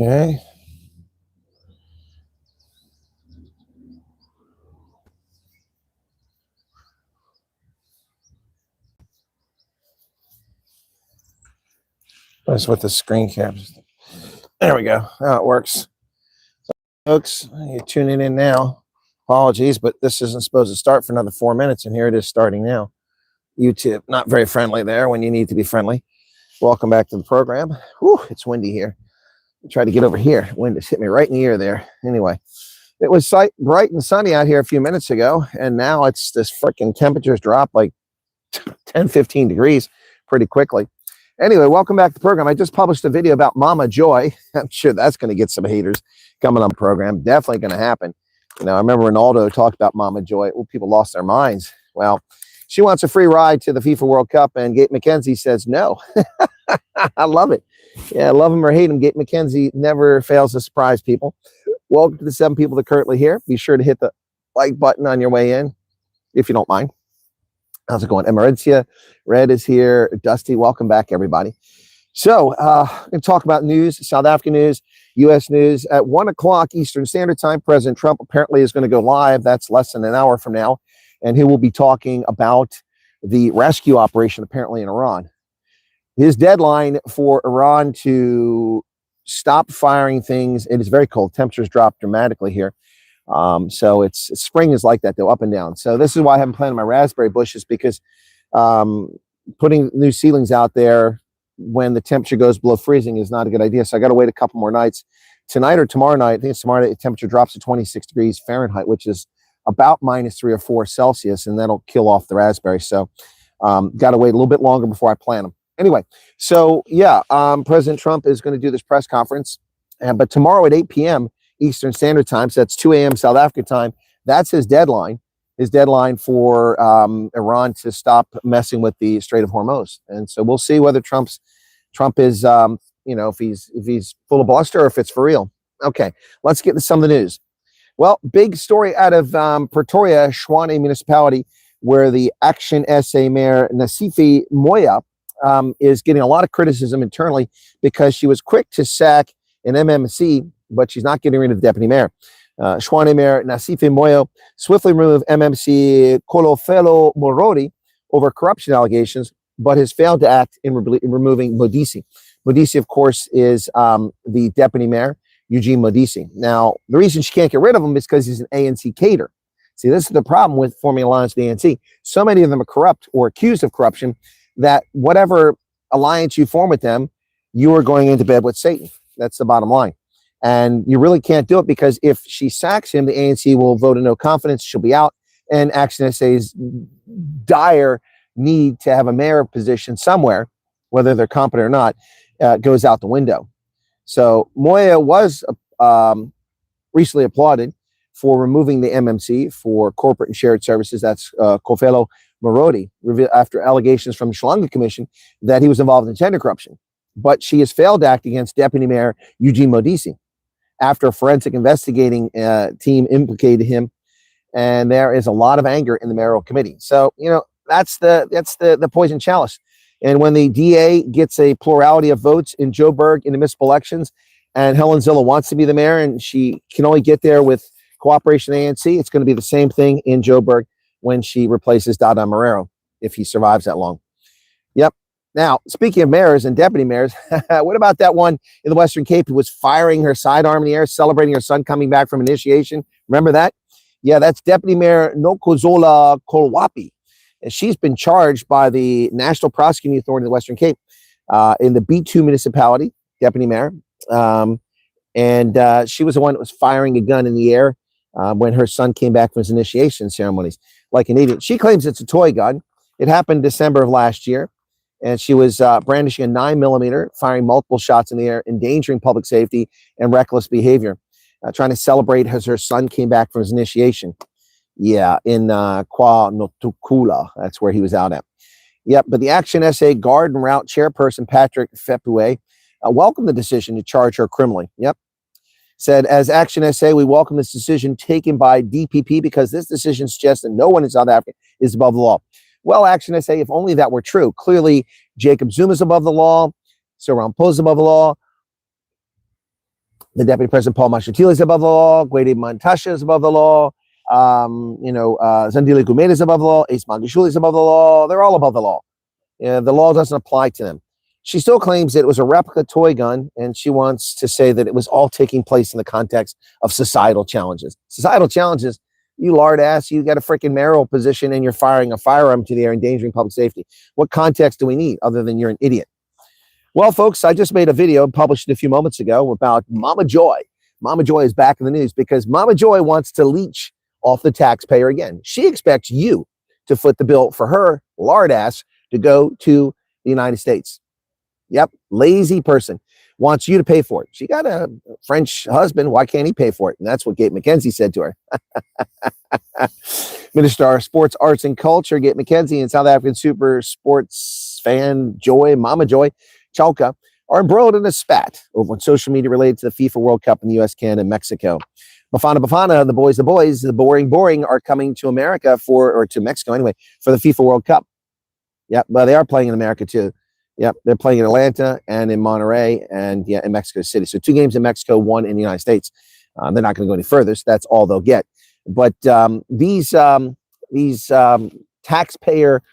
Okay. That's what the screen caps. There we go. Now it works. Folks, you're tuning in now. Apologies, but this isn't supposed to start for another 4 minutes, and here it is starting now. YouTube, not very friendly there when you need to be friendly. Welcome back to the program. Whew, it's windy here. Try to get over here. Wind just hit me right in the ear there. Anyway, it was bright and sunny out here a few minutes ago, and now it's this freaking temperatures drop like 10, 15 degrees pretty quickly. Anyway, welcome back to the program. I just published a video about Mama Joy. I'm sure that's going to get some haters coming on the program. Definitely going to happen. You know, I remember Ronaldo talked about Mama Joy. Well, people lost their minds. Well, she wants a free ride to the FIFA World Cup, and Gate McKenzie says no. I love it. Yeah, love him or hate him, Gate McKenzie never fails to surprise people. Welcome to the 7 people that are currently here. Be sure to hit the like button on your way in, if you don't mind. How's it going? Emerencia, Red is here. Dusty, welcome back, everybody. So, I'm going to talk about news, South African news, U.S. news. At 1 o'clock Eastern Standard Time, President Trump apparently is going to go live. That's less than an hour from now. And he will be talking about the rescue operation apparently in Iran. His deadline for Iran to stop firing things, it is very cold. Temperatures drop dramatically here. So spring is like that though, up and down. So this is why I haven't planted my raspberry bushes, because putting new seedlings out there when the temperature goes below freezing is not a good idea. So I got to wait a couple more nights. Tonight or tomorrow night, I think it's tomorrow night, the temperature drops to 26 degrees Fahrenheit, which is about -3 or 4 Celsius, and that'll kill off the raspberries. So got to wait a little bit longer before I plant them. Anyway, so yeah, President Trump is going to do this press conference, but tomorrow at 8 p.m. Eastern Standard Time, so that's 2 a.m. South Africa time, that's his deadline. His deadline for Iran to stop messing with the Strait of Hormuz. And so we'll see whether Trump is, you know, if he's full of bluster or if it's for real. Okay, let's get to some of the news. Well, big story out of Pretoria, Tshwane municipality, where the Action SA Mayor Nasifi Moya is getting a lot of criticism internally because she was quick to sack an MMC, but she's not getting rid of the deputy mayor. Tshwane Mayor Nasifi Moyo swiftly removed MMC Kolofelo Morodi over corruption allegations, but has failed to act in removing Modisi. Modisi, of course, is the deputy mayor, Eugene Modisi. Now, the reason she can't get rid of him is because he's an ANC cater. See, this is the problem with forming alliance with the ANC. So many of them are corrupt or accused of corruption that whatever alliance you form with them, you are going into bed with Satan. That's the bottom line. And you really can't do it, because if she sacks him, the ANC will vote a no confidence. She'll be out. And Action SA's dire need to have a mayor position somewhere, whether they're competent or not, goes out the window. So Moya was recently applauded for removing the MMC for corporate and shared services. That's Kolofelo Morodi, after allegations from the Sri Lanka Commission that he was involved in tender corruption. But she has failed to act against Deputy Mayor Eugene Modisi after a forensic investigating team implicated him, and there is a lot of anger in the mayoral committee. So, you know, that's the poison chalice. And when the DA gets a plurality of votes in Joburg in the municipal elections, and Helen Zille wants to be the mayor, and she can only get there with cooperation of the ANC, it's going to be the same thing in Joburg when she replaces Dada Marrero, if he survives that long. Yep. Now, speaking of mayors and deputy mayors, what about that one in the Western Cape who was firing her sidearm in the air, celebrating her son coming back from initiation? Remember that? Yeah, that's Deputy Mayor Nokuzola Kolwapi. And she's been charged by the National Prosecuting Authority of the Western Cape in the B2 municipality, deputy mayor. And she was the one that was firing a gun in the air when her son came back from his initiation ceremonies, like an idiot. She claims it's a toy gun. It happened December of last year. And she was brandishing a 9mm, firing multiple shots in the air, endangering public safety and reckless behavior, trying to celebrate as her son came back from his initiation. Yeah, in Kwa Notukula. That's where he was out at. Yep, but the Action SA Garden Route chairperson, Patrick Fepue, welcomed the decision to charge her criminally. Yep. Said, as Action SA, we welcome this decision taken by DPP because this decision suggests that no one in South Africa is above the law. Well, Action SA, if only that were true. Clearly, Jacob Zuma's above the law. Cyril Ramaphosa's above the law. The Deputy President Paul Mashatile is above the law. Guede Mantasha is above the law. Zandile Gumeda is above the law. Ace Magashuli is above the law. They're all above the law. The law doesn't apply to them. She still claims that it was a replica toy gun, and she wants to say that it was all taking place in the context of societal challenges. Societal challenges, you lard ass, you got a freaking mayoral position and you're firing a firearm to the air, endangering public safety. What context do we need other than you're an idiot? Well, folks, I just made a video, published it a few moments ago, about Mama Joy. Mama Joy is back in the news because Mama Joy wants to leech off the taxpayer again. She expects you to foot the bill for her lard ass to go to the United States. Yep, lazy person wants you to pay for it. She got a French husband. Why can't he pay for it? And that's what Gate McKenzie said to her. Minister of Sports, Arts, and Culture, Gate McKenzie, and South African super sports fan Joy, Mama Joy, Chalka, are embroiled in a spat over on social media related to the FIFA World Cup in the U.S., Canada, and Mexico. Bafana, the boys, the boring are coming to America or to Mexico anyway, for the FIFA World Cup. Yep, but they are playing in America too. Yep, they're playing in Atlanta and in Monterrey and in Mexico City. So 2 games in Mexico, 1 in the United States. They're not going to go any further, so that's all they'll get. But these taxpayer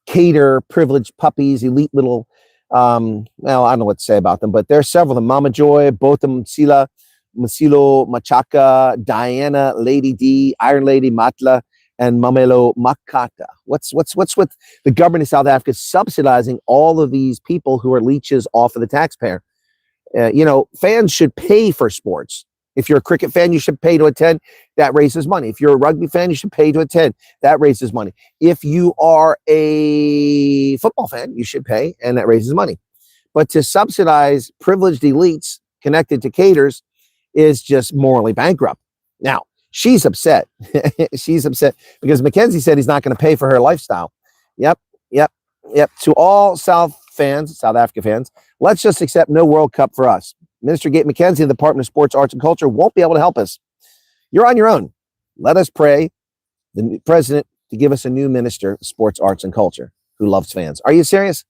cater privileged puppies, elite little, well, I don't know what to say about them, but there's several of them. Mama Joy, Botham Sila, Masilo Machaka, Diana, Lady D, Iron Lady Matla, and Mamelo Makata. What's with the government of South Africa subsidizing all of these people who are leeches off of the taxpayer? Fans should pay for sports. If you're a cricket fan, you should pay to attend. That raises money. If you're a rugby fan, you should pay to attend. That raises money. If you are a football fan, you should pay, and that raises money. But to subsidize privileged elites connected to caters is just morally bankrupt. Now, she's upset. She's upset because McKenzie said he's not going to pay for her lifestyle. Yep. To all South Africa fans, let's just accept no World Cup for us. Minister Gate McKenzie of the Department of Sports, Arts, and Culture won't be able to help us. You're on your own. Let us pray the president to give us a new minister of sports, arts, and culture who loves fans. Are you serious?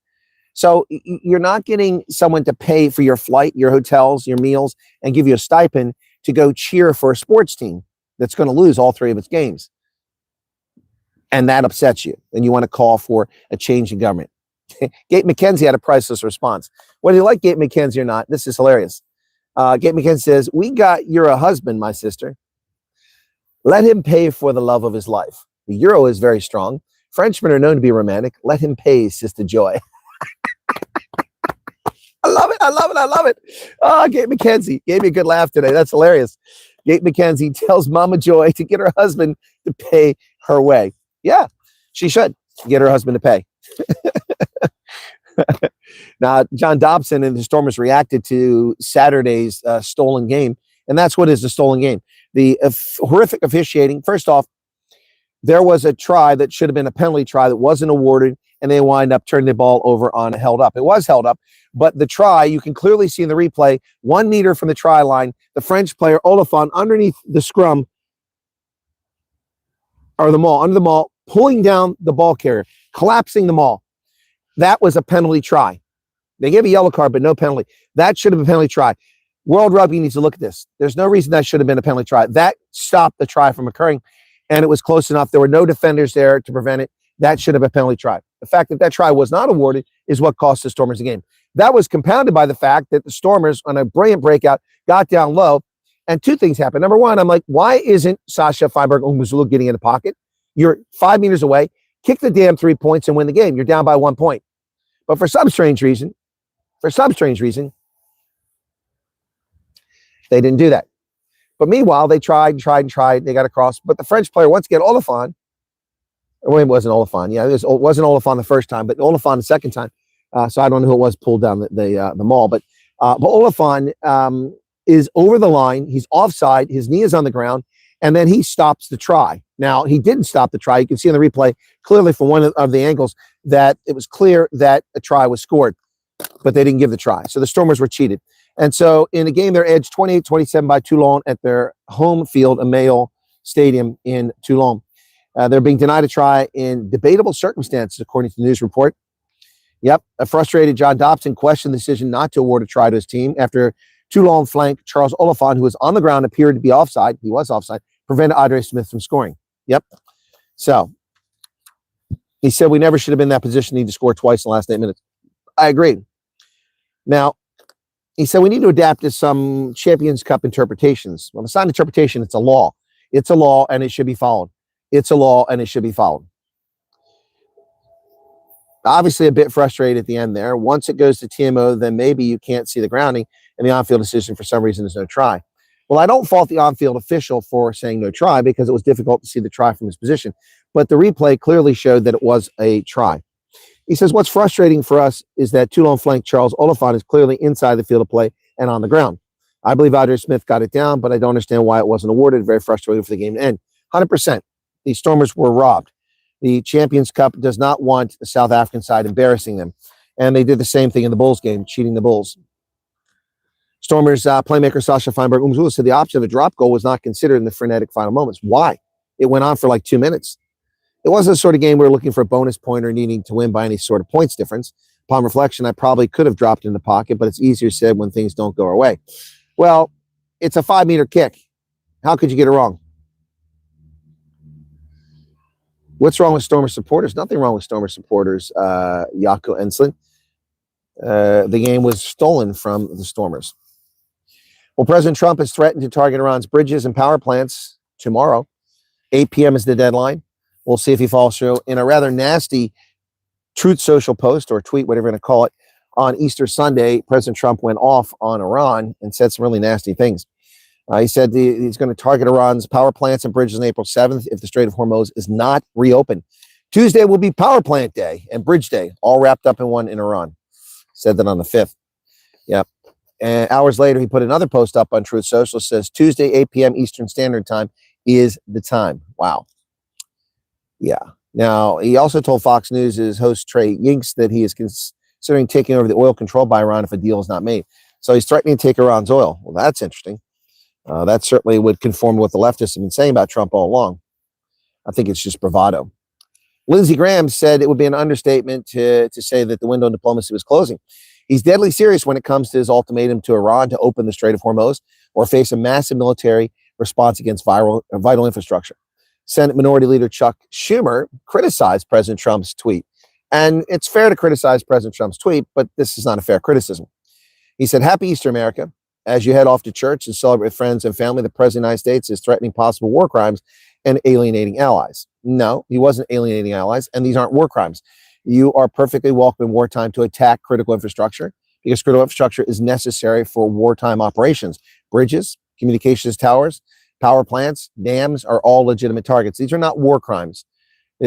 So you're not getting someone to pay for your flight, your hotels, your meals, and give you a stipend to go cheer for a sports team that's going to lose all 3 of its games. And that upsets you. And you want to call for a change in government. Gate McKenzie had a priceless response. Whether you like Gate McKenzie or not, this is hilarious. Gate McKenzie says, you're a husband, my sister. Let him pay for the love of his life. The euro is very strong. Frenchmen are known to be romantic. Let him pay, Sister Joy. I love it. Gate McKenzie gave me a good laugh today. That's hilarious. Gate McKenzie tells Mama Joy to get her husband to pay her way. Yeah, she should get her husband to pay. Now, John Dobson and the Stormers reacted to Saturday's stolen game, and that's what is a stolen game. The horrific officiating. First off, there was a try that should have been a penalty try that wasn't awarded, and they wind up turning the ball over on held up. It was held up, but the try, you can clearly see in the replay, 1 meter from the try line, the French player, Olafon, underneath the scrum, or the maul, under the maul, pulling down the ball carrier, collapsing the maul. That was a penalty try. They gave a yellow card, but no penalty. That should have been a penalty try. World Rugby needs to look at this. There's no reason that should have been a penalty try. That stopped the try from occurring, and it was close enough. There were no defenders there to prevent it. That should have been a penalty try. The fact that that try was not awarded is what cost the Stormers the game. That was compounded by the fact that the Stormers, on a brilliant breakout, got down low, and 2 things happened. Number one, I'm like, why isn't Sasha Feinberg-Onguzulu getting in the pocket? You're 5 meters away. Kick the damn 3 points and win the game. You're down by 1 point. But for some strange reason, they didn't do that. But meanwhile, they tried. They got across. But the French player, once again, Olafon, well, it wasn't Olafon. Yeah, it wasn't Olafon the first time, but Olafon the second time. So I don't know who it was pulled down the maul. But Olafon is over the line. He's offside. His knee is on the ground. And then he stops the try. Now, he didn't stop the try. You can see in the replay clearly from one of the angles that it was clear that a try was scored, but they didn't give the try. So the Stormers were cheated. And so in the game, they're edged 28-27 by Toulon at their home field, Amail Stadium in Toulon. They're being denied a try in debatable circumstances, according to the news report. Yep, a frustrated John Dobson questioned the decision not to award a try to his team after Toulon flank Charles Oliphant, who was on the ground, appeared to be offside. He was offside, prevented Andre Smith from scoring. Yep. So he said we never should have been in that position. Need to score twice in the last 8 minutes. I agree. Now, he said we need to adapt to some Champions Cup interpretations. Well, it's not an interpretation, it's a law. It's a law and it should be followed. It's a law and it should be followed. Obviously a bit frustrated at the end there. Once it goes to TMO, then maybe you can't see the grounding and the on-field decision for some reason is no try. Well, I don't fault the on-field official for saying no try because it was difficult to see the try from his position. But the replay clearly showed that it was a try. He says, what's frustrating for us is that Toulon flank Charles Oliphant is clearly inside the field of play and on the ground. I believe Andre Smith got it down, but I don't understand why it wasn't awarded. Very frustrating for the game to end. 100%. The Stormers were robbed. The Champions Cup does not want the South African side embarrassing them. And they did the same thing in the Bulls game, cheating the Bulls. Stormers playmaker Sasha Feinberg-Umzula said the option of a drop goal was not considered in the frenetic final moments. Why? It went on for like 2 minutes. It wasn't the sort of game we were looking for a bonus point or needing to win by any sort of points difference. Upon reflection, I probably could have dropped in the pocket, but it's easier said when things don't go our way. Well, it's a 5-meter kick. How could you get it wrong? What's wrong with Stormer supporters? Nothing wrong with Stormer supporters, Jaco Ensslin. The game was stolen from the Stormers. Well, President Trump has threatened to target Iran's bridges and power plants tomorrow. 8 p.m. is the deadline. We'll see if he falls through. In a rather nasty Truth Social post or tweet, whatever you're going to call it, on Easter Sunday, President Trump went off on Iran and said some really nasty things. He said he's going to target Iran's power plants and bridges on April 7th if the Strait of Hormuz is not reopened. Tuesday will be power plant day and bridge day, all wrapped up in one in Iran. Said that on the 5th. Yep. And hours later, he put another post up on Truth Social. Says Tuesday, 8 p.m. Eastern Standard Time is the time. Wow. Yeah. Now, he also told Fox News' host Trey Yinks that he is considering taking over the oil controlled by Iran if a deal is not made. So he's threatening to take Iran's oil. Well, that's interesting. That certainly would conform to what the leftists have been saying about Trump all along. I think it's just bravado. Lindsey Graham said it would be an understatement to say that the window in diplomacy was closing. He's deadly serious when it comes to his ultimatum to Iran to open the Strait of Hormuz or face a massive military response against vital infrastructure. Senate Minority Leader Chuck Schumer criticized President Trump's tweet. And it's fair to criticize President Trump's tweet, but this is not a fair criticism. He said, "Happy Easter, America. As you head off to church and celebrate with friends and family, the President of the United States is threatening possible war crimes and alienating allies." No, he wasn't alienating allies, and these aren't war crimes. You are perfectly welcome in wartime to attack critical infrastructure because critical infrastructure is necessary for wartime operations. Bridges, communications towers, power plants, dams are all legitimate targets. These are not war crimes.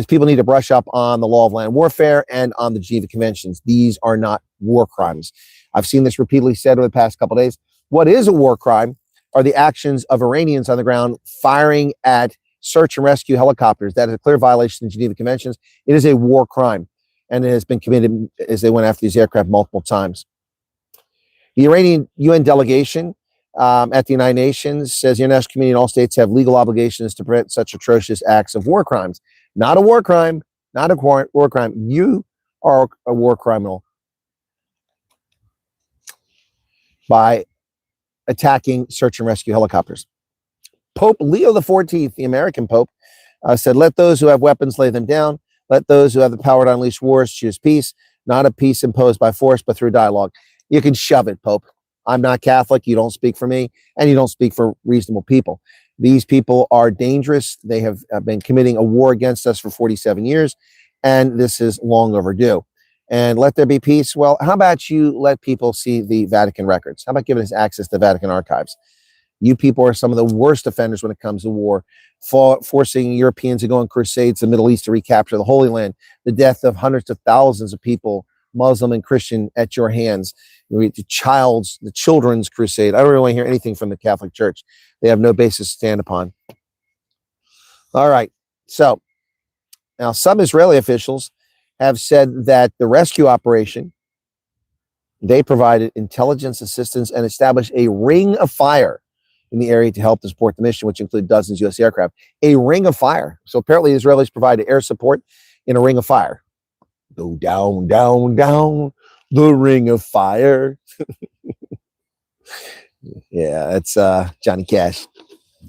People need to brush up on the law of land warfare and on the Geneva Conventions. These are not war crimes. I've seen this repeatedly said over the past couple of days. What is a war crime are the actions of Iranians on the ground firing at search and rescue helicopters. That is a clear violation of the Geneva Conventions. It is a war crime, and it has been committed as they went after these aircraft multiple times. The Iranian UN delegation at the United Nations says the international community and all states have legal obligations to prevent such atrocious acts of war crimes. Not a war crime, not a war crime. You are a war criminal by attacking search and rescue helicopters. Pope Leo XIV, the American Pope, said, "Let those who have weapons lay them down. Let those who have the power to unleash wars choose peace, not a peace imposed by force, but through dialogue." You can shove it, Pope. I'm not Catholic. You don't speak for me, and you don't speak for reasonable people. These people are dangerous. They have been committing a war against us for 47 years, and this is long overdue. And let there be peace. Well, how about you let people see the Vatican records? How about giving us access to the Vatican archives? You people are some of the worst offenders when it comes to war, forcing Europeans to go on crusades to the Middle East to recapture the Holy Land, the death of hundreds of thousands of people, Muslim and Christian, at your hands. The children's crusade. I don't really want to hear anything from the Catholic Church. They have no basis to stand upon. All right. So now some Israeli officials have said that the rescue operation, they provided intelligence assistance and established a ring of fire in the area to help to support the mission, which included dozens of U.S. aircraft. A ring of fire. So apparently the Israelis provided air support in a ring of fire. Go down, down, down the ring of fire. Yeah, it's Johnny Cash.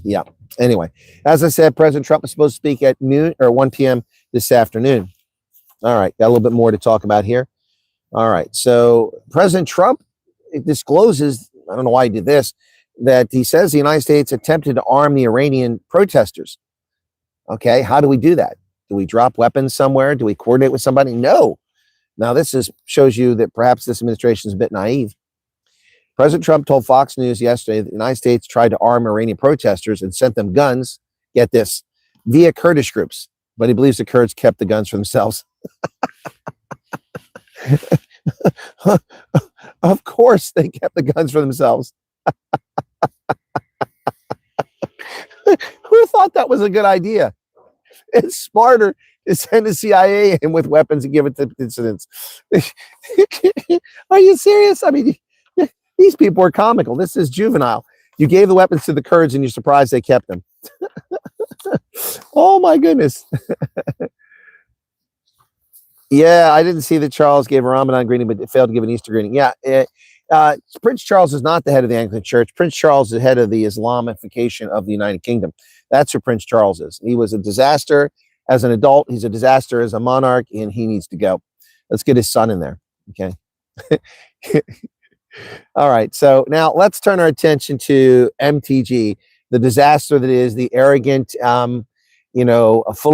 Yeah. Anyway, as I said, President Trump is supposed to speak at noon or 1 p.m. this afternoon. All right, got a little bit more to talk about here. All right, so President Trump discloses, I don't know why he did this, that he says the United States attempted to arm the Iranian protesters. Okay, how do we do that? Do we drop weapons somewhere? Do we coordinate with somebody? No. Now, shows you that perhaps this administration is a bit naive. President Trump told Fox News yesterday that the United States tried to arm Iranian protesters and sent them guns, get this, via Kurdish groups, but he believes the Kurds kept the guns for themselves. Of course they kept the guns for themselves. Who thought that was a good idea? It's smarter to send the CIA in with weapons and give it to dissidents. Are you serious? I mean, these people are comical. This is juvenile. You gave the weapons to the Kurds and you're surprised they kept them. Oh my goodness. Yeah, I didn't see that Charles gave a Ramadan greeting, but failed to give an Easter greeting. Yeah, Prince Charles is not the head of the Anglican Church. Prince Charles is the head of the Islamification of the United Kingdom. That's who Prince Charles is. He was a disaster as an adult. He's a disaster as a monarch, and he needs to go. Let's get his son in there. Okay. All right. So now let's turn our attention to MTG, the disaster that is the arrogant, full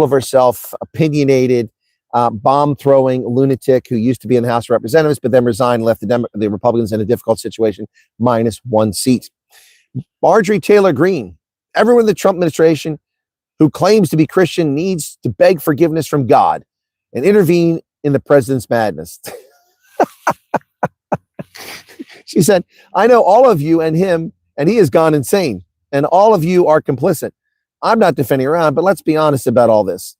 of herself, opinionated, bomb-throwing lunatic who used to be in the House of Representatives, but then resigned and left the Republicans in a difficult situation, minus one seat. Marjorie Taylor Greene, everyone in the Trump administration who claims to be Christian needs to beg forgiveness from God and intervene in the president's madness. She said, I know all of you and him, and he has gone insane, and all of you are complicit. I'm not defending around, but let's be honest about all this.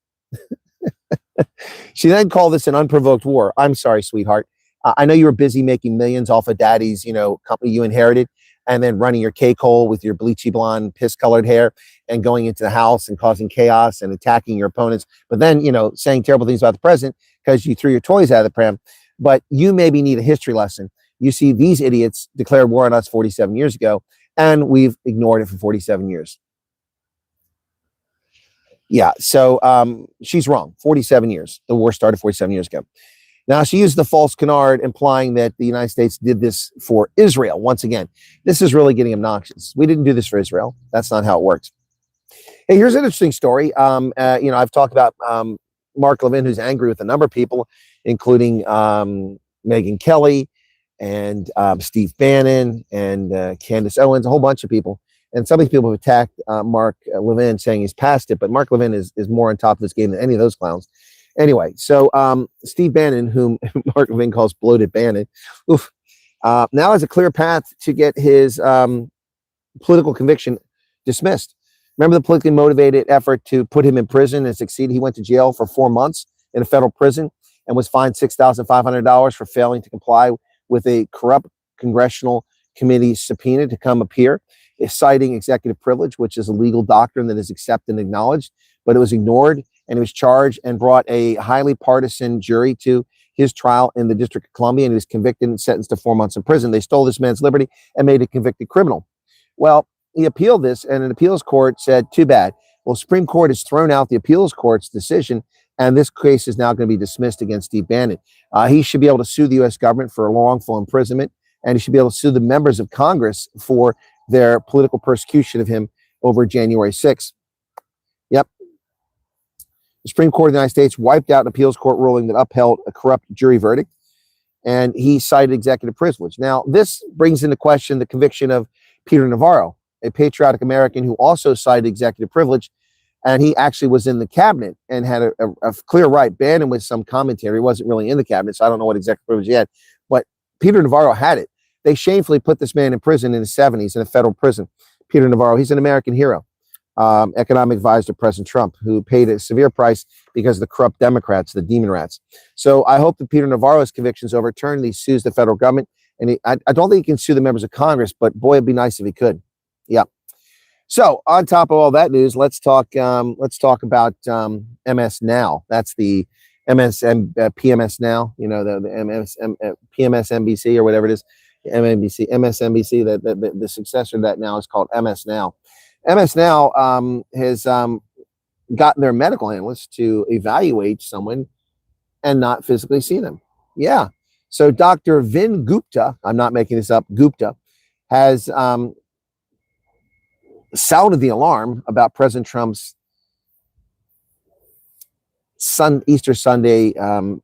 She then called this an unprovoked war. I'm sorry, sweetheart. I know you were busy making millions off of daddy's, company you inherited, and then running your cake hole with your bleachy blonde, piss-colored hair and going into the house and causing chaos and attacking your opponents. But then, saying terrible things about the president because you threw your toys out of the pram. But you maybe need a history lesson. You see, these idiots declared war on us 47 years ago, and we've ignored it for 47 years. Yeah, so she's wrong. 47 years. The war started 47 years ago. Now, she used the false canard, implying that the United States did this for Israel. Once again, this is really getting obnoxious. We didn't do this for Israel. That's not how it works. Hey, here's an interesting story. I've talked about Mark Levin, who's angry with a number of people, including Megyn Kelly and Steve Bannon and Candace Owens, a whole bunch of people. And some of these people have attacked Mark Levin, saying he's past it, but Mark Levin is more on top of this game than any of those clowns. Anyway, so Steve Bannon, whom Mark Levin calls bloated Bannon, now has a clear path to get his political conviction dismissed. Remember the politically motivated effort to put him in prison and succeed? He went to jail for 4 months in a federal prison and was fined $6,500 for failing to comply with a corrupt congressional committee subpoena to come appear, citing executive privilege, which is a legal doctrine that is accepted and acknowledged, but it was ignored, and he was charged and brought a highly partisan jury to his trial in the District of Columbia, and he was convicted and sentenced to 4 months in prison. They stole this man's liberty and made a convicted criminal. Well, he appealed this, and an appeals court said, too bad. Well, Supreme Court has thrown out the appeals court's decision, and this case is now going to be dismissed against Steve Bannon. He should be able to sue the U.S. government for wrongful imprisonment, and he should be able to sue the members of Congress for their political persecution of him over January 6th. Yep. The Supreme Court of the United States wiped out an appeals court ruling that upheld a corrupt jury verdict, and he cited executive privilege. Now, this brings into question the conviction of Peter Navarro, a patriotic American who also cited executive privilege, and he actually was in the cabinet and had a clear right. Bannon with some commentary, wasn't really in the cabinet, so I don't know what executive privilege he had, but Peter Navarro had it. They shamefully put this man in prison in his 70s in a federal prison. Peter Navarro, he's an American hero, economic advisor to President Trump, who paid a severe price because of the corrupt Democrats, the demon rats. So I hope that Peter Navarro's conviction is overturned. He sues the federal government, and I don't think he can sue the members of Congress, but boy, it'd be nice if he could. Yeah. So on top of all that news, let's talk about MS Now. That's the PMS Now, the PMS NBC or whatever it is. MSNBC. That the successor to that now is called MS Now. MS Now has gotten their medical analysts to evaluate someone and not physically see them. Yeah. So Dr. Vin Gupta, I'm not making this up, Gupta, has sounded the alarm about President Trump's Easter Sunday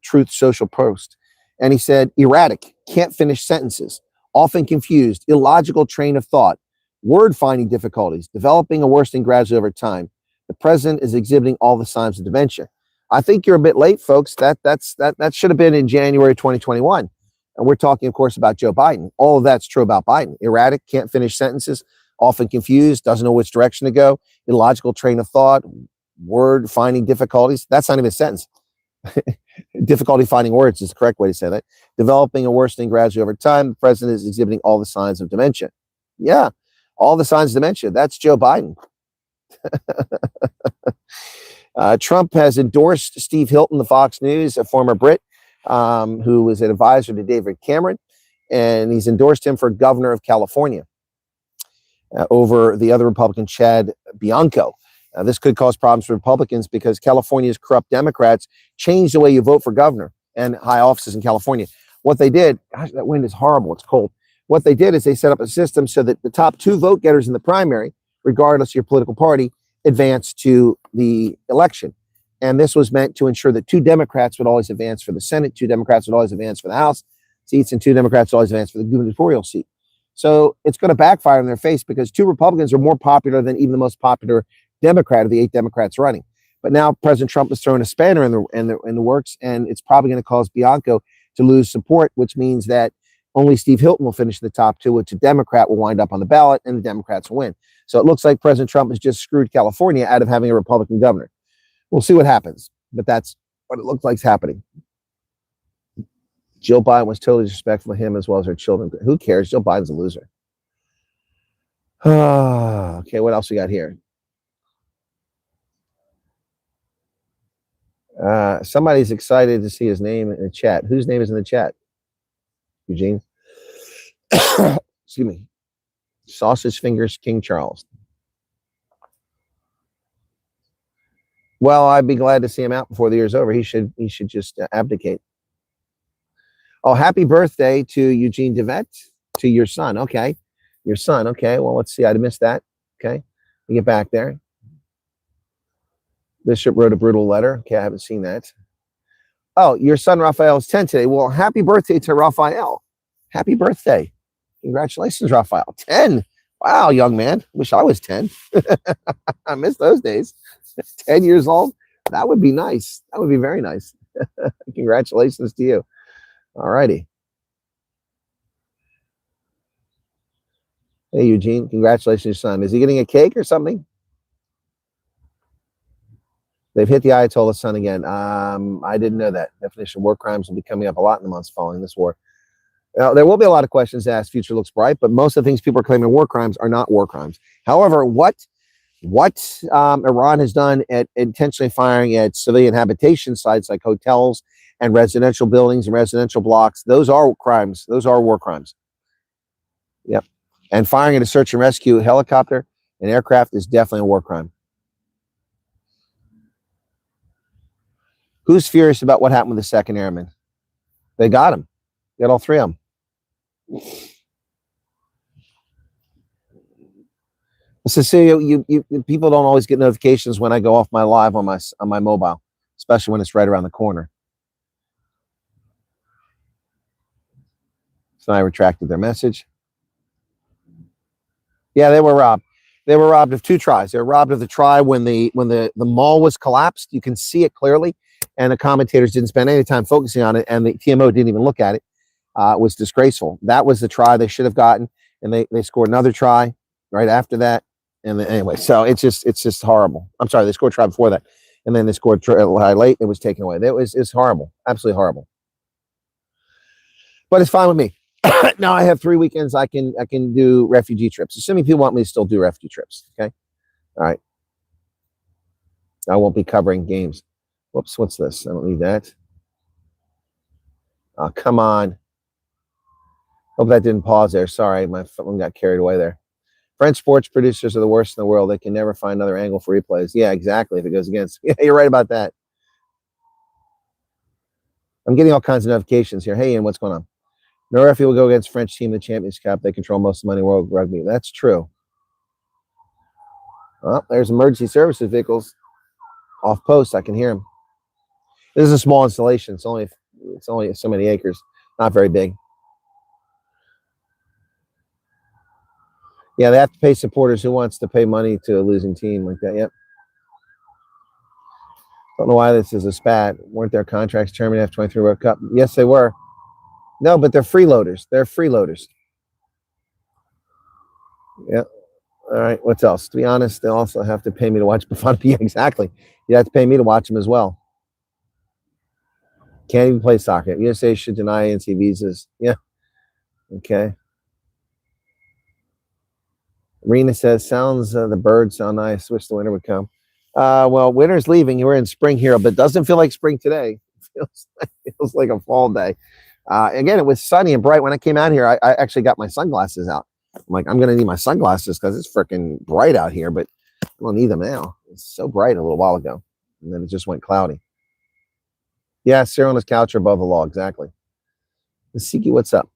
Truth Social post. And he said, erratic, can't finish sentences, often confused, illogical train of thought, word finding difficulties, developing or worsening gradually over time. The president is exhibiting all the signs of dementia. I think you're a bit late, folks. That should have been in January 2021. And we're talking, of course, about Joe Biden. All of that's true about Biden. Erratic, can't finish sentences, often confused, doesn't know which direction to go, illogical train of thought, word finding difficulties. That's not even a sentence. Difficulty finding words is the correct way to say that. Developing and worsening gradually over time. The president is exhibiting all the signs of dementia. Yeah, all the signs of dementia. That's Joe Biden. Trump has endorsed Steve Hilton, the Fox News, a former Brit, who was an advisor to David Cameron, and he's endorsed him for governor of California over the other Republican, Chad Bianco. This could cause problems for Republicans because California's corrupt Democrats changed the way you vote for governor and high offices in California. What they did, gosh, that wind is horrible. It's cold. What they did is they set up a system so that the top two vote getters in the primary, regardless of your political party, advance to the election. And this was meant to ensure that two Democrats would always advance for the Senate, two Democrats would always advance for the House seats, and two Democrats would always advance for the gubernatorial seat. So it's going to backfire in their face because two Republicans are more popular than even the most popular Democrat of the 8 Democrats running. But now President Trump is throwing a spanner in the works, and it's probably going to cause Bianco to lose support, which means that only Steve Hilton will finish in the top two, which a Democrat will wind up on the ballot, and the Democrats will win. So it looks like President Trump has just screwed California out of having a Republican governor. We'll see what happens, but that's what it looks like is happening. Joe Biden was totally disrespectful to him as well as her children. Who cares? Joe Biden's a loser. Okay, what else we got here? Somebody's excited to see his name in the chat. Whose name is in the chat? Eugene. Excuse me. Sausage Fingers King Charles. Well, I'd be glad to see him out before the year's over. He should just abdicate. Oh, happy birthday to Eugene Devet, to your son. Okay. Your son. Okay. Well, let's see. I'd missed that. Okay. We get back there. Bishop wrote a brutal letter. Okay, I haven't seen that. Oh, your son Raphael is 10 today. Well, happy birthday to Raphael. Happy birthday. Congratulations, Raphael. 10. Wow, young man. Wish I was 10. I miss those days. 10 years old. That would be nice. That would be very nice. Congratulations to you. All righty. Hey, Eugene. Congratulations, your son. Is he getting a cake or something? They've hit the Ayatollah's son again. I didn't know that. Definition of war crimes will be coming up a lot in the months following this war. Now, there will be a lot of questions asked. Future looks bright, but most of the things people are claiming war crimes are not war crimes. However, what Iran has done at intentionally firing at civilian habitation sites like hotels and residential buildings and residential blocks, those are crimes. Those are war crimes. Yep. And firing at a search and rescue helicopter and aircraft is definitely a war crime. Who's furious about what happened with the second airman? They got him. They got all three of them. Cecilia, you people don't always get notifications when I go off my live on my mobile, especially when it's right around the corner. So I retracted their message. Yeah, they were robbed. They were robbed of 2 tries. They were robbed of the try when the mall was collapsed. You can see it clearly, and the commentators didn't spend any time focusing on it, and the TMO didn't even look at it. It was disgraceful. That was the try they should have gotten, and they scored another try right after that. And then, anyway, so it's just horrible. I'm sorry, they scored a try before that, and then they scored late. It was taken away. It's horrible, absolutely horrible. But it's fine with me. Now I have 3 weekends I can do refugee trips, assuming people want me to still do refugee trips. Okay, all right. I won't be covering games. Whoops, what's this? I don't need that. Oh, come on. Hope that didn't pause there. Sorry, my phone got carried away there. French sports producers are the worst in the world. They can never find another angle for replays. Yeah, exactly. If it goes against, yeah, you're right about that. I'm getting all kinds of notifications here. Hey, Ian, what's going on? No referee will go against French team in the Champions Cup. They control most of the money in world rugby. That's true. Oh, there's emergency services vehicles off post. I can hear them. This is a small installation. It's only so many acres. Not very big. Yeah, they have to pay supporters. Who wants to pay money to a losing team like that? Yep. Don't know why this is a spat. Weren't their contracts terminated after 23 World Cup? Yes, they were. No, but they're freeloaders. They're freeloaders. Yeah. All right. What's else? To be honest, they also have to pay me to watch Buffon. Yeah, exactly. You have to pay me to watch them as well. Can't even play soccer. USA should deny ANC visas. Yeah. Okay. Rena says, sounds the birds sound nice. Wish the winter would come. Well, winter's leaving. We're in spring here, but it doesn't feel like spring today. It feels like a fall day. Again, it was sunny and bright when I came out here. I actually got my sunglasses out. I'm like, I'm gonna need my sunglasses because it's freaking bright out here, but I don't need them now. It's so bright a little while ago, and then it just went cloudy. Yeah, Cyril on his couch or above the law, exactly. Masiki, what's up?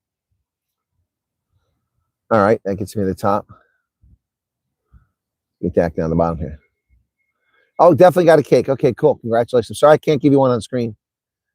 All right, that gets me to the top. Get that down the bottom here. Oh, definitely got a cake. Okay, cool. Congratulations. Sorry, I can't give you one on screen.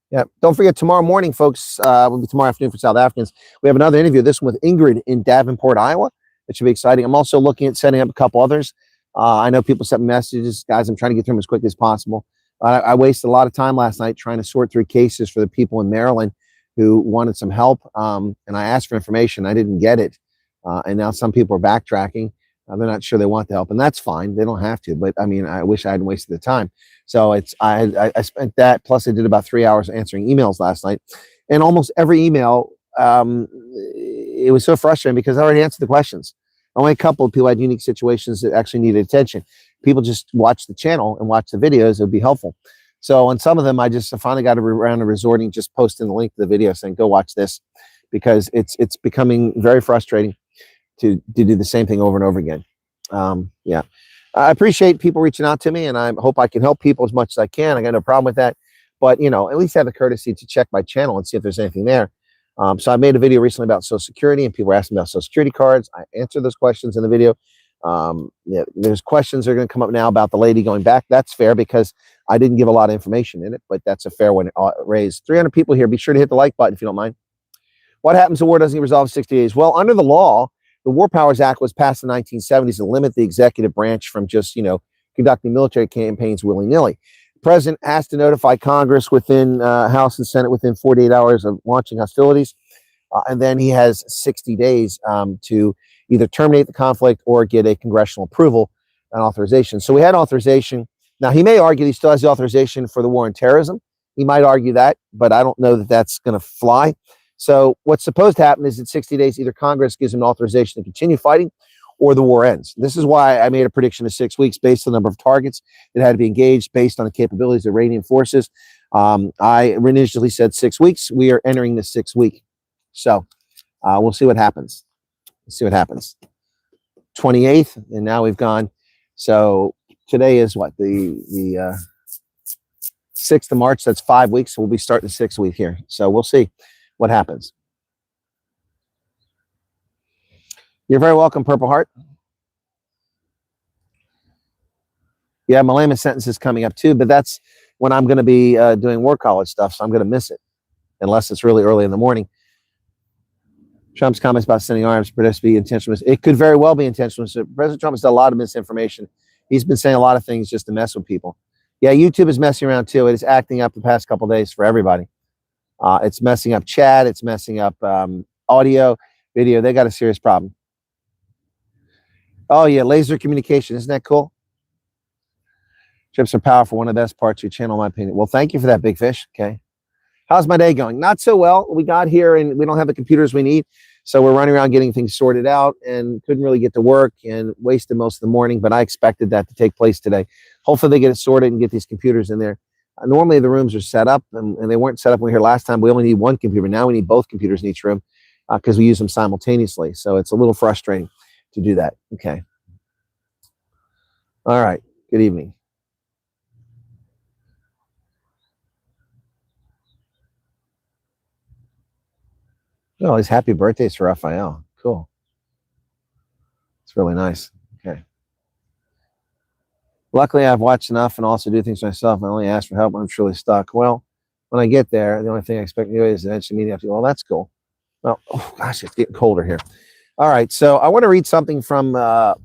Yeah. Don't forget, tomorrow morning, folks, will be tomorrow afternoon for South Africans. We have another interview, this one with Ingrid in Davenport, Iowa. It should be exciting. I'm also looking at setting up a couple others. I know people sent me messages. Guys, I'm trying to get through them as quickly as possible. I wasted a lot of time last night trying to sort through cases for the people in Maryland who wanted some help. And I asked for information. I didn't get it. And now some people are backtracking. They're not sure they want the help, and that's fine. They don't have to, but I mean, I wish I hadn't wasted the time. So I spent that, plus I did about 3 hours answering emails last night, and almost every email, it was so frustrating because I already answered the questions. Only a couple of people had unique situations that actually needed attention. People just watch the channel and watch the videos. It would be helpful. So on some of them, I finally got around to resorting, just posting the link to the video saying, go watch this, because it's becoming very frustrating to do the same thing over and over again. Yeah, I appreciate people reaching out to me, and I hope I can help people as much as I can. I got no problem with that, but you know, at least have the courtesy to check my channel and see if there's anything there. So I made a video recently about Social Security, and people were asking about Social Security cards. I answered those questions in the video. Yeah, there's questions that are going to come up now about the lady going back. That's fair because I didn't give a lot of information in it, but that's a fair one raised. 300 people here. Be sure to hit the like button if you don't mind. What happens if war doesn't get resolved in 60 days? Well, under the law, the War Powers Act was passed in the 1970s to limit the executive branch from just, conducting military campaigns willy-nilly. The president has to notify Congress within House and Senate within 48 hours of launching hostilities. And then he has 60 days to either terminate the conflict or get a congressional approval and authorization. So we had authorization. Now, he may argue he still has the authorization for the war on terrorism. He might argue that, but I don't know that that's going to fly. So what's supposed to happen is in 60 days, either Congress gives him authorization to continue fighting or the war ends. This is why I made a prediction of 6 weeks based on the number of targets that had to be engaged, based on the capabilities of Iranian forces. I initially said 6 weeks. We are entering the 6th week. So we'll see what happens. Let's see what happens. 28th, and now we've gone. So today is what? The 6th of March. That's 5 weeks. So we'll be starting the 6th week here. So we'll see what happens. You're very welcome, Purple Heart. Yeah, my layman sentence is coming up too, but that's when I'm going to be doing war college stuff, so I'm going to miss it unless it's really early in the morning. Trump's comments about sending arms appear to be intentional. It could very well be intentional. So President Trump has done a lot of misinformation. He's been saying a lot of things just to mess with people. Yeah, YouTube is messing around too. It is acting up the past couple of days for everybody. It's messing up chat. It's messing up audio, video. They got a serious problem. Oh, yeah, laser communication. Isn't that cool? Chips are powerful. One of the best parts of your channel, in my opinion. Well, thank you for that, Big Fish. Okay. How's my day going? Not so well. We got here and we don't have the computers we need. So we're running around getting things sorted out and couldn't really get to work and wasted most of the morning. But I expected that to take place today. Hopefully they get it sorted and get these computers in there. Normally the rooms are set up and they weren't set up when we were here last time. We only need one computer. Now we need both computers in each room. because we use them simultaneously. So it's a little frustrating to do that. Okay. All right. Good evening. Oh, his happy birthdays for Raphael. Cool. It's really nice. Okay. Luckily, I've watched enough and also do things myself. I only ask for help when I'm truly stuck. Well, when I get there, the only thing I expect to do is eventually meet after. Well, that's cool. Well, oh gosh, it's getting colder here. All right, so I want to read something from God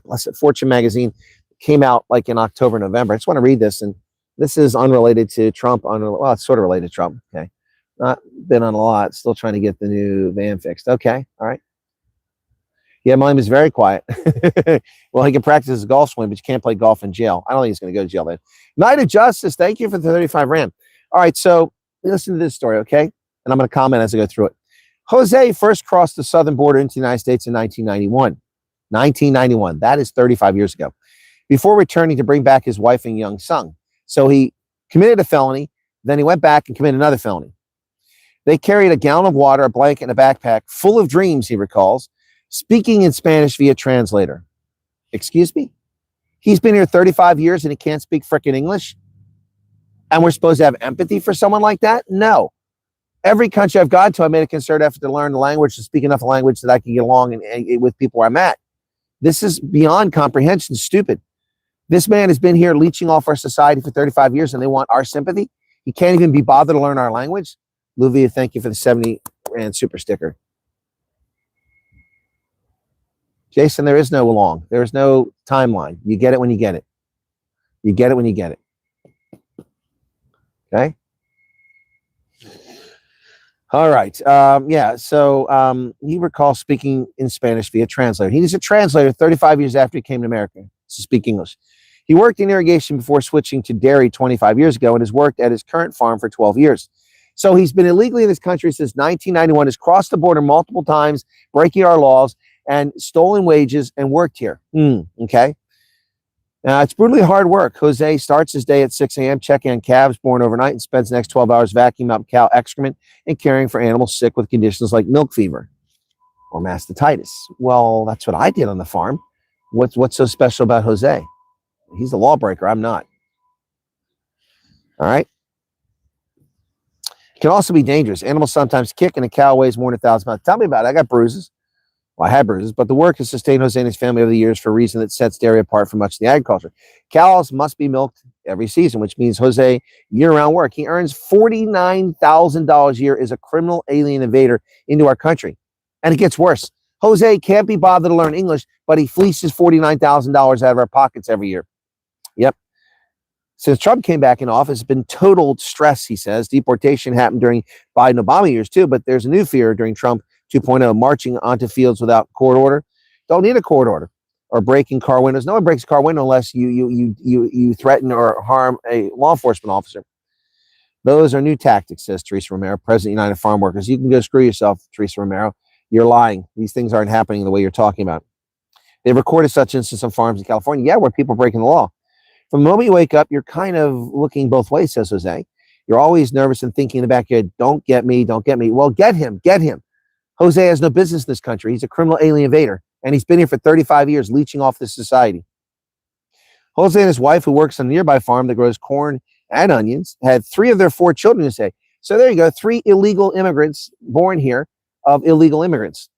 bless it, Fortune magazine. It came out like in October, November. I just want to read this, and this is unrelated to Trump. Well, it's sort of related to Trump. Okay, not been on a lot. Still trying to get the new van fixed. Okay, all right. Yeah, my name is very quiet. Well, he can practice his golf swing, but you can't play golf in jail. I don't think he's going to go to jail then. Night of Justice, thank you for the 35 rand. All right, so listen to this story, okay? And I'm going to comment as I go through it. Jose first crossed the southern border into the United States in 1991. 1991, that is 35 years ago, before returning to bring back his wife and young son. So he committed a felony, then he went back and committed another felony. They carried a gallon of water, a blanket, and a backpack full of dreams, he recalls, speaking in Spanish via translator. Excuse me? He's been here 35 years and he can't speak frickin' English? And we're supposed to have empathy for someone like that? No. Every country I've gone to, I made a concerted effort to learn the language, to speak enough language that I can get along and with people where I'm at. This is beyond comprehension, stupid. This man has been here leeching off our society for 35 years and they want our sympathy? He can't even be bothered to learn our language? Luvia, thank you for the 70 rand super sticker. Jason, there is no long. There is no timeline. You get it when you get it. You get it when you get it. Okay? All right. Yeah, so he recalls speaking in Spanish via translator. He's a translator 35 years after he came to America to speak English. He worked in irrigation before switching to dairy 25 years ago and has worked at his current farm for 12 years. So he's been illegally in this country since 1991, has crossed the border multiple times, breaking our laws, and stolen wages and worked here. Okay. It's brutally hard work. Jose starts his day at 6 a.m., checking on calves born overnight, and spends the next 12 hours vacuuming up cow excrement and caring for animals sick with conditions like milk fever or mastitis. Well, that's what I did on the farm. What's so special about Jose? He's a lawbreaker. I'm not. All right. It can also be dangerous. Animals sometimes kick, and a cow weighs more than 1,000 pounds. Tell me about it. I got bruises. Well, I had bruises, but the work has sustained Jose and his family over the years for a reason that sets dairy apart from much of the agriculture. Cows must be milked every season, which means Jose year-round work. He earns $49,000 a year as a criminal alien invader into our country. And it gets worse. Jose can't be bothered to learn English, but he fleeces $49,000 out of our pockets every year. Yep. Since Trump came back in office, it's been total stress, he says. Deportation happened during Biden-Obama years too, but there's a new fear during Trump 2.0, marching onto fields without court order. Don't need a court order. Or breaking car windows. No one breaks a car window unless you threaten or harm a law enforcement officer. Those are new tactics, says Teresa Romero, President of United Farm Workers. You can go screw yourself, Teresa Romero. You're lying. These things aren't happening the way you're talking about. They've recorded such instances on farms in California, where people are breaking the law. From the moment you wake up, you're kind of looking both ways, says Jose. You're always nervous and thinking in the back of your head, don't get me, don't get me. Well, get him, get him. Jose has no business in this country. He's a criminal alien invader, and he's been here for 35 years, leeching off this society. Jose and his wife, who works on a nearby farm that grows corn and onions, had 3 of their 4 children to say. So there you go, 3 illegal immigrants born here of illegal immigrants.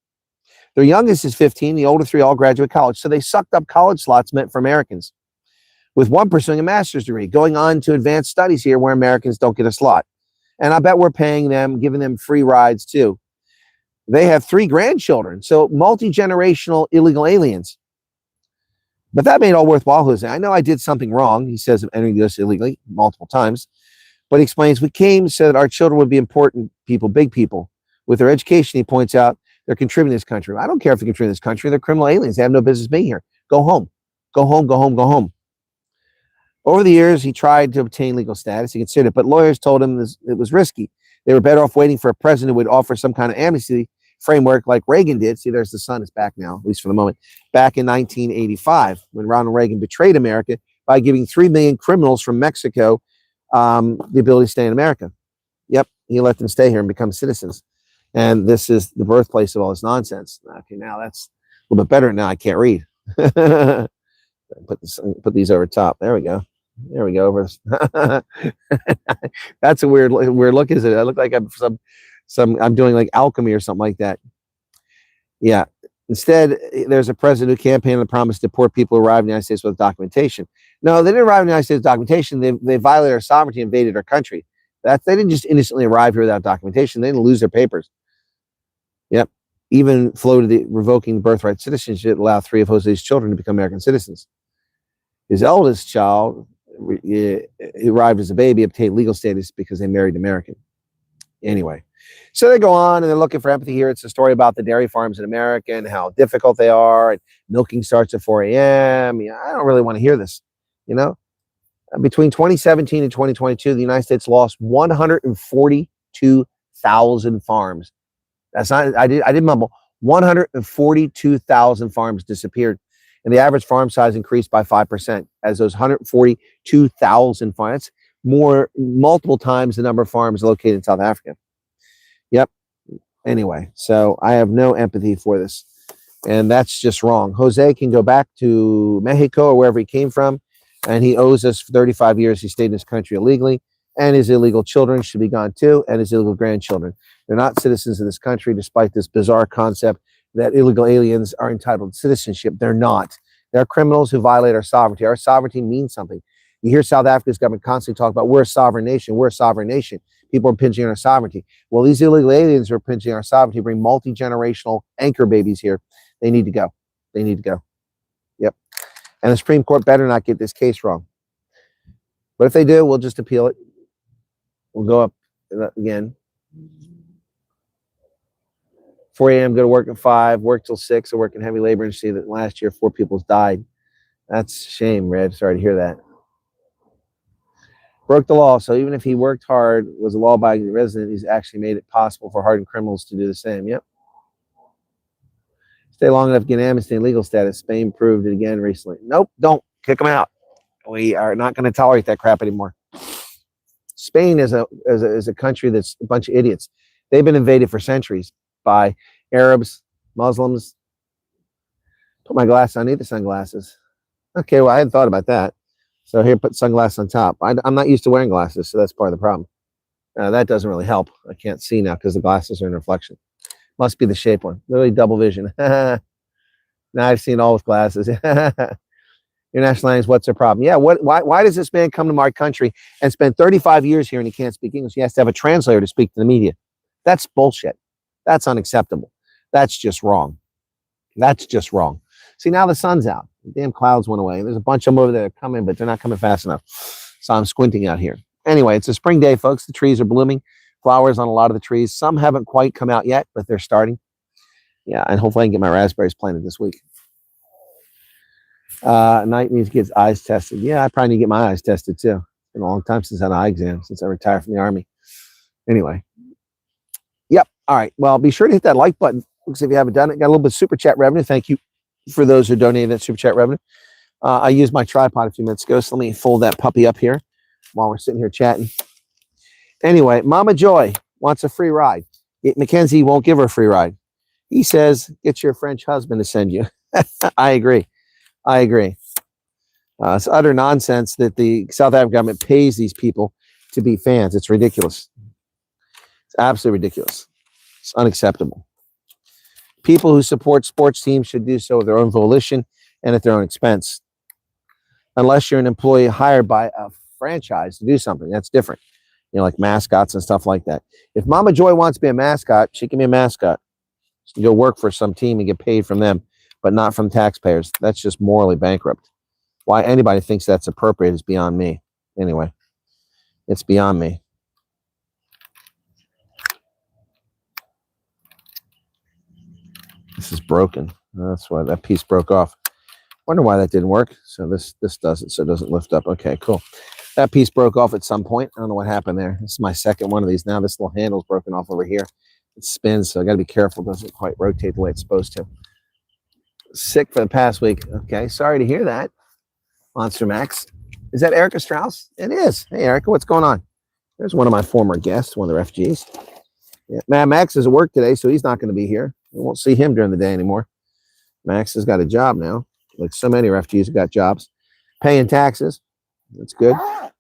Their youngest is 15. The older 3 all graduate college. So they sucked up college slots meant for Americans, with one pursuing a master's degree, going on to advanced studies here where Americans don't get a slot. And I bet we're paying them, giving them free rides too. They have 3 grandchildren, so multi-generational illegal aliens. But that made it all worthwhile, Jose. I know I did something wrong, he says, of entering this illegally multiple times. But he explains, we came so that our children would be important people, big people. With their education, he points out, they're contributing to this country. I don't care if they contribute to this country. They're criminal aliens. They have no business being here. Go home. Go home, go home, go home. Over the years, he tried to obtain legal status. He considered it, but lawyers told him it was risky. They were better off waiting for a president who would offer some kind of amnesty framework like Reagan did. See, there's the sun is back now, at least for the moment. Back in 1985, when Ronald Reagan betrayed America by giving 3 million criminals from Mexico the ability to stay in America. Yep, he let them stay here and become citizens. And this is the birthplace of all this nonsense. Okay, now that's a little bit better. Now I can't read. Put these over top. There we go. There we go. That's a weird look, isn't it? I look like I'm I'm doing like alchemy or something like that. Yeah. Instead, there's a president who campaigned on the promise that poor people arrive in the United States with documentation. No, they didn't arrive in the United States with documentation. They violated our sovereignty, invaded our country. They didn't just innocently arrive here without documentation. They didn't lose their papers. Yep. Even floated the revoking birthright citizenship, allowed 3 of Jose's children to become American citizens. His eldest child, who arrived as a baby, obtained legal status because they married an American. Anyway, so they go on and they're looking for empathy here. It's a story about the dairy farms in America and how difficult they are, and milking starts at 4 a.m. Yeah, I don't really want to hear this. You know, between 2017 and 2022, the United States lost 142,000 farms. That's not, I did mumble. 142,000 farms disappeared. And the average farm size increased by 5% as those 142,000 farms, that's multiple times the number of farms located in South Africa. Yep. Anyway, so I have no empathy for this. And that's just wrong. Jose can go back to Mexico or wherever he came from, and he owes us for 35 years. He stayed in this country illegally, and his illegal children should be gone too, and his illegal grandchildren. They're not citizens of this country, despite this bizarre concept that illegal aliens are entitled to citizenship. They're not. They're criminals who violate our sovereignty. Our sovereignty means something. You hear South Africa's government constantly talk about, we're a sovereign nation, we're a sovereign nation. People are pinching on our sovereignty. Well, these illegal aliens are pinching our sovereignty, bring multi-generational anchor babies here. They need to go. They need to go. Yep. And the Supreme Court better not get this case wrong. But if they do, we'll just appeal it. We'll go up again. 4 a.m., go to work at 5, work till 6. I work in heavy labor and see that last year 4 people died. That's a shame, Red. Sorry to hear that. Broke the law. So even if he worked hard, was a law-abiding resident, he's actually made it possible for hardened criminals to do the same. Yep. Stay long enough to get amnesty and legal status. Spain proved it again recently. Nope, don't. Kick them out. We are not going to tolerate that crap anymore. Spain is a country that's a bunch of idiots. They've been invaded for centuries by Arabs, Muslims. Put my glasses on. I need the sunglasses. Okay, well, I hadn't thought about that. So here, put sunglasses on top. I'm not used to wearing glasses, so that's part of the problem. That doesn't really help. I can't see now because the glasses are in reflection. Must be the shape one. Literally double vision. Now I've seen all with glasses. Your national language, what's their problem? Yeah, why does this man come to my country and spend 35 years here and he can't speak English? He has to have a translator to speak to the media. That's bullshit. That's unacceptable. That's just wrong. That's just wrong. See, now the sun's out. The damn clouds went away. There's a bunch of them over there coming, but they're not coming fast enough. So I'm squinting out here. Anyway, it's a spring day, folks. The trees are blooming. Flowers on a lot of the trees. Some haven't quite come out yet, but they're starting. Yeah, and hopefully I can get my raspberries planted this week. Night needs to get his eyes tested. Yeah, I probably need to get my eyes tested too. It's been a long time since I had an eye exam, since I retired from the Army. Anyway. Yep. All right. Well, be sure to hit that like button. Because if you haven't done it, got a little bit of super chat revenue. Thank you for those who donated that super chat revenue. I used my tripod a few minutes ago, so let me fold that puppy up here while we're sitting here chatting. Anyway, Mama Joy wants a free ride. Mackenzie won't give her a free ride. He says, get your French husband to send you. I agree. I agree. It's utter nonsense that the South African government pays these people to be fans. It's ridiculous. It's absolutely ridiculous. It's unacceptable. People who support sports teams should do so of their own volition and at their own expense. Unless you're an employee hired by a franchise to do something, that's different. You know, like mascots and stuff like that. If Mama Joy wants to be a mascot, she can be a mascot. She can go work for some team and get paid from them, but not from taxpayers. That's just morally bankrupt. Why anybody thinks that's appropriate is beyond me. Anyway, it's beyond me. This is broken. That's why that piece broke off. Wonder why that didn't work. So this does it, so it doesn't lift up. Okay, cool. That piece broke off at some point. I don't know what happened there. This is my second one of these now. This little handle's broken off over here. It spins, so I got to be careful. It doesn't quite rotate the way it's supposed to. Sick for the past week. Okay, sorry to hear that. Monster Max. Is that Erica Strauss? It is. Hey, Erica, what's going on? There's one of my former guests, one of the refugees. Yeah. Max is at work today, so he's not going to be here. We won't see him during the day anymore. Max has got a job now. Like so many refugees have got jobs. Paying taxes. That's good.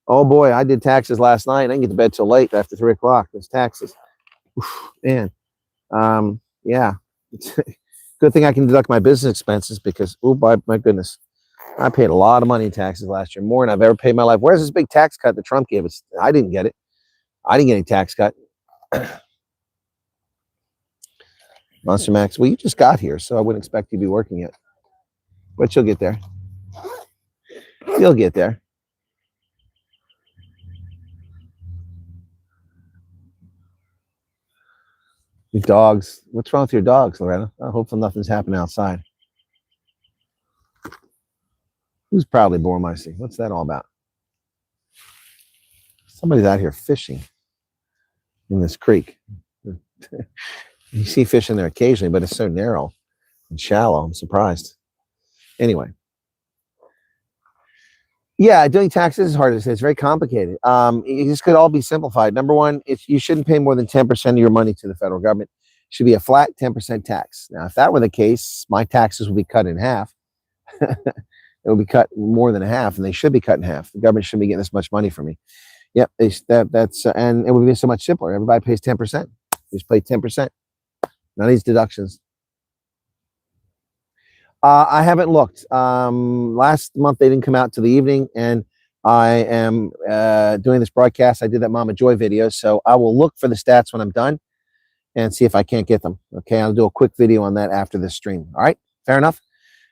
Oh boy, I did taxes last night. I didn't get to bed till late after 3 o'clock. Those taxes. Oof, man. Yeah. Good thing I can deduct my business expenses because, oh, my goodness. I paid a lot of money in taxes last year, more than I've ever paid in my life. Where's this big tax cut that Trump gave us? I didn't get it. I didn't get any tax cut. Monster Max, well, you just got here, so I wouldn't expect you to be working yet. But you'll get there. You'll get there. Your dogs. What's wrong with your dogs, Loretta? I hope nothing's happening outside. Who's proudly born my sea? What's that all about? Somebody's out here fishing in this creek. You see fish in there occasionally, but it's so narrow and shallow. I'm surprised. Anyway. Yeah, doing taxes is hard to say. It's very complicated. This could all be simplified. Number one, you shouldn't pay more than 10% of your money to the federal government. It should be a flat 10% tax. Now, if that were the case, my taxes would be cut in half. It would be cut more than half, and they should be cut in half. The government shouldn't be getting this much money from me. Yep, and it would be so much simpler. Everybody pays 10%. You just pay 10%. None of these deductions. I haven't looked. Last month they didn't come out to the evening, and I am doing this broadcast. I did that Mama Joy video, so I will look for the stats when I'm done and see if I can't get them. Okay, I'll do a quick video on that after this stream. All right, fair enough.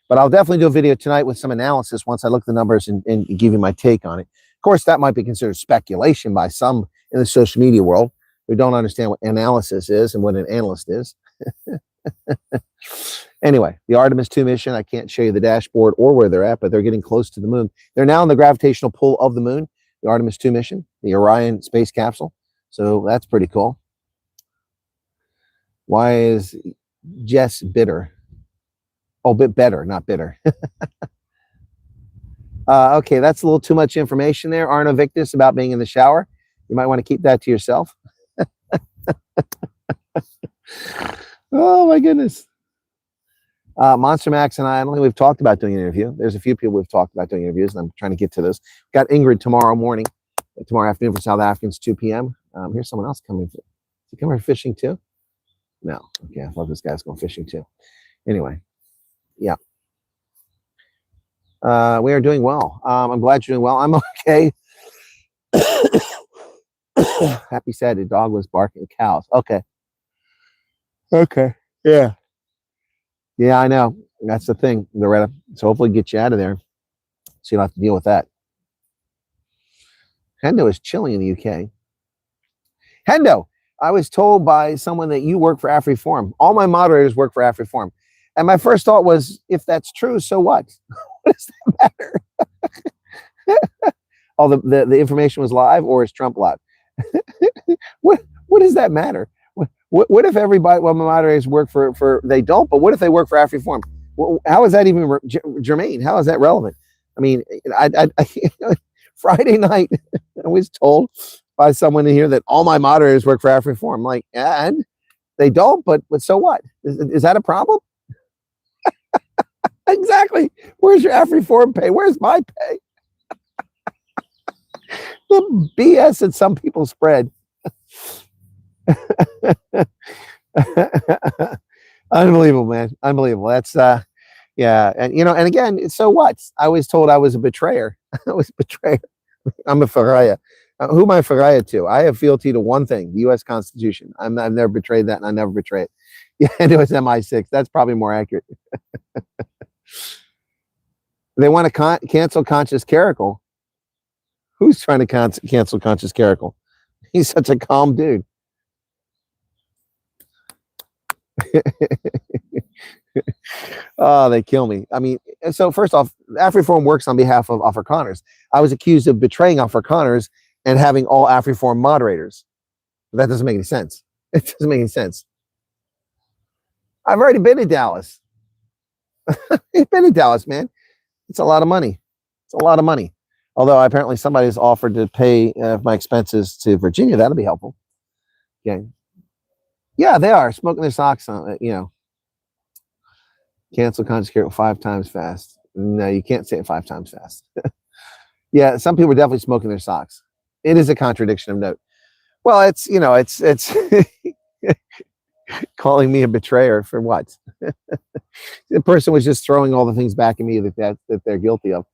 But I'll definitely do a video tonight with some analysis once I look at the numbers and give you my take on it. Of course, that might be considered speculation by some in the social media world who don't understand what analysis is and what an analyst is. Anyway, the Artemis 2 mission, I can't show you the dashboard or where they're at, but they're getting close to the moon. They're now in the gravitational pull of the moon, the Artemis 2 mission, the Orion space capsule. So that's pretty cool. Why is Jess bitter? Oh, bit better, not bitter. Okay, that's a little too much information there, Arno Victus, about being in the shower. You might want to keep that to yourself. Oh, my goodness. Monster Max and I don't think we've talked about doing an interview. There's a few people we've talked about doing interviews, and I'm trying to get to those. Got Ingrid tomorrow morning, tomorrow afternoon for South Africans, 2 p.m. Here's someone else coming. Is he coming for fishing too? No. Okay, I thought this guy's going fishing too. Anyway, yeah. We are doing well. I'm glad you're doing well. I'm okay. Happy Saturday. Dog was barking cows. Okay. Okay. Yeah. Yeah, I know. That's the thing, Loretta. So hopefully get you out of there so you don't have to deal with that. Hendo is chilling in the UK. Hendo, I was told by someone that you work for AfriForum. All my moderators work for AfriForum. And my first thought was, if that's true, so what? What does that matter? Oh, the information was live, or is Trump live? What does that matter? What if everybody, well, my moderators work for they don't, but what if they work for AfriForum? How is that even germane? How is that relevant? I mean, I Friday night, I was told by someone in here that all my moderators work for AfriForum. I'm like, and they don't, but so what? Is that a problem? Exactly. Where's your AfriForum pay? Where's my pay? The BS that some people spread. Unbelievable, man. Unbelievable. That's yeah. And and again, so what? I was told I was a betrayer. I was a betrayer. I'm a Faraya. Who am I Faraya to? I have fealty to one thing, the U.S. Constitution. I've never betrayed that, and I never betray it. Yeah, it was MI6. That's probably more accurate. They want to cancel Conscious Caracal. Who's trying to cancel Conscious Caracal? He's such a calm dude. Oh, they kill me. I mean, so first off, AfriForum works on behalf of Afrikaners. I was accused of betraying Afrikaners and having all AfriForum moderators. That doesn't make any sense. It doesn't make any sense. I've already been to Dallas. I've been to Dallas, man. It's a lot of money. It's a lot of money. Although apparently somebody's offered to pay my expenses to Virginia. That'll be helpful. Okay. Yeah, they are smoking their socks on. You know, cancel consecrate 5 times fast. No, you can't say it 5 times fast. Yeah, some people are definitely smoking their socks. It is a contradiction of note. Well, it's you know, it's calling me a betrayer for what? The person was just throwing all the things back at me that they're guilty of.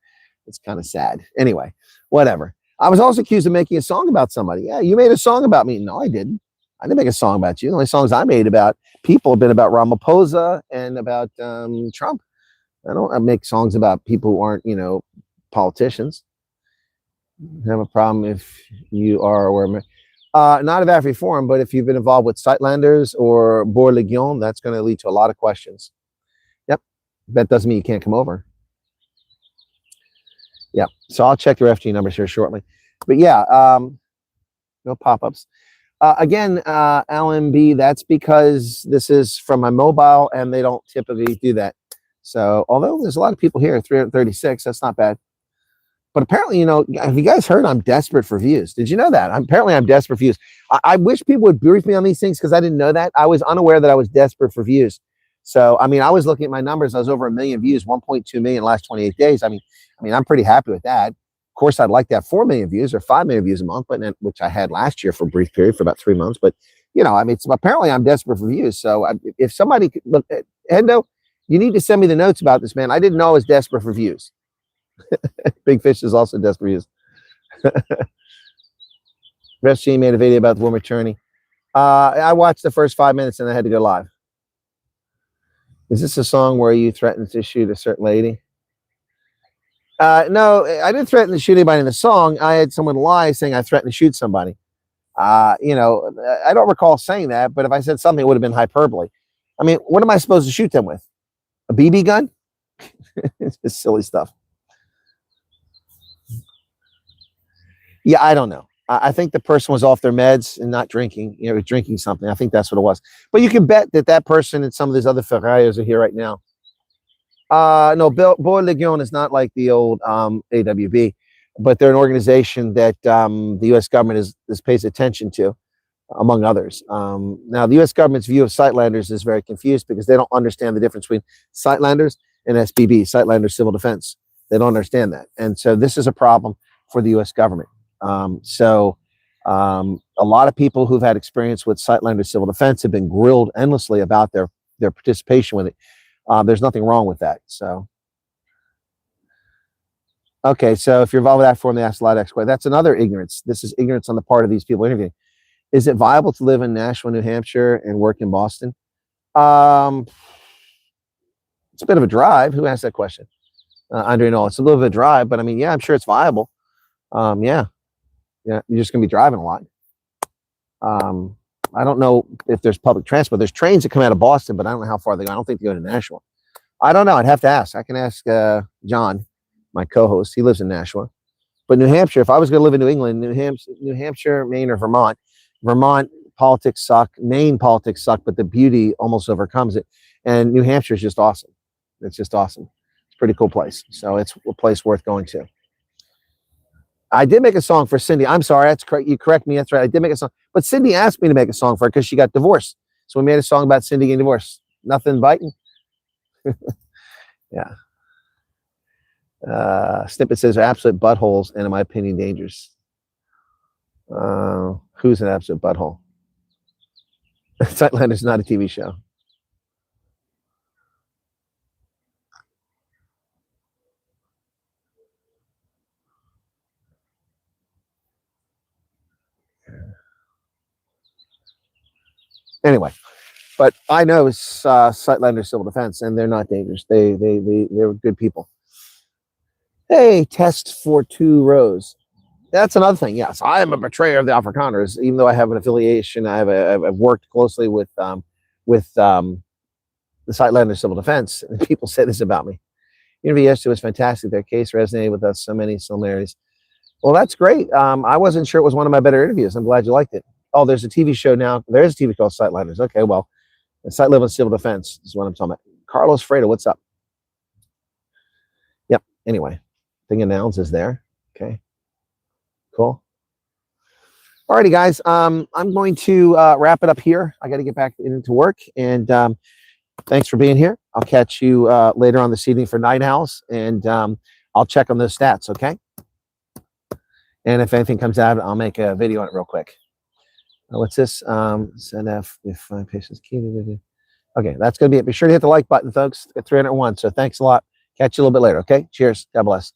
It's kind of sad. Anyway, whatever. I was also accused of making a song about somebody. Yeah, you made a song about me. No, I didn't. I didn't make a song about you. The only songs I made about people have been about Ramaphosa and about Trump. I don't make songs about people who aren't, politicians. Have a problem if you are or not of Afri Forum, but if you've been involved with Sightlanders or Boer Legion, that's going to lead to a lot of questions. Yep. That doesn't mean you can't come over. Yeah. So I'll check your FG numbers here shortly. But yeah, no pop-ups. Again, LMB, that's because this is from my mobile and they don't typically do that. So although there's a lot of people here, 336, that's not bad. But apparently, have you guys heard I'm desperate for views? Did you know that? Apparently I'm desperate for views. I wish people would brief me on these things because I didn't know that. I was unaware that I was desperate for views. So, I mean, I was looking at my numbers. I was over 1 million views, 1.2 million last 28 days. I mean, I'm pretty happy with that. Of course, I'd like to have 4 million views or 5 million views a month, but which I had last year for a brief period for about 3 months. But, apparently I'm desperate for views. So if somebody could look at Hendo, you need to send me the notes about this, man. I didn't know I was desperate for views. Big Fish is also desperate views. Rest G made a video about the woman attorney. I watched the first 5 minutes and I had to go live. Is this a song where you threatened to shoot a certain lady? No, I didn't threaten to shoot anybody in the song. I had someone lie saying I threatened to shoot somebody. I don't recall saying that, but if I said something, it would have been hyperbole. I mean, what am I supposed to shoot them with? A BB gun? It's just silly stuff. Yeah, I don't know. I think the person was off their meds and not drinking, drinking something. I think that's what it was. But you can bet that person and some of these other Ferrarios are here right now. No, Boer Legion is not like the old AWB, but they're an organization that the U.S. government pays attention to, among others. Now, the U.S. government's view of Sightlanders is very confused because they don't understand the difference between Sightlanders and SBB, Sightlanders Civil Defense. They don't understand that. And so this is a problem for the U.S. government. A lot of people who've had experience with Sightlanders Civil Defense have been grilled endlessly about their participation with it. There's nothing wrong with that. So, okay. So if you're involved with that form, they ask a lot of questions. That's another ignorance. This is ignorance on the part of these people interviewing. Is it viable to live in Nashua, New Hampshire and work in Boston? It's a bit of a drive. Who asked that question? Andre, no, it's a little bit of a drive, but I mean, yeah, I'm sure it's viable. Yeah, you're just gonna be driving a lot. I don't know if there's public transport. There's trains that come out of Boston, but I don't know how far they go. I don't think they go to Nashua. I don't know. I'd have to ask. I can ask John, my co-host. He lives in Nashua. But New Hampshire, if I was going to live in New England, New Hampshire, Maine, or Vermont politics suck. Maine politics suck, but the beauty almost overcomes it. And New Hampshire is just awesome. It's just awesome. It's a pretty cool place. So it's a place worth going to. I did make a song for Cindy. I'm sorry. That's correct. You correct me. That's right. I did make a song. But Cindy asked me to make a song for her because she got divorced. So we made a song about Cindy getting divorced. Nothing biting. Yeah. Snippet says absolute buttholes and in my opinion dangerous. Who's an absolute butthole? Sightland is not a TV show. Anyway, but I know it's Sightlander Civil Defense, and they're not dangerous. They're good people. Hey, test for 2 rows. That's another thing. Yes, I am a betrayer of the Afrikaners, even though I have an affiliation. I've worked closely with the Sightlander Civil Defense, and people say this about me. Interview yesterday was fantastic. Their case resonated with us. So many similarities. Well, that's great. I wasn't sure it was one of my better interviews. I'm glad you liked it. Oh, there's a TV show now. There is a TV called Sightlanders. Okay, well, Sightlanders Civil Defense is what I'm talking about. Carlos Fredo, what's up? Yep. Anyway, thing announced is there. Okay. Cool. Alrighty, guys. I'm going to wrap it up here. I got to get back into work, and thanks for being here. I'll catch you later on this evening for Night Owls, and I'll check on those stats, okay? And if anything comes out, I'll make a video on it real quick. What's this? Send F if find patients key. Okay, that's going to be it. Be sure to hit the like button, folks. Get 301. So thanks a lot. Catch you a little bit later, okay? Cheers. God bless.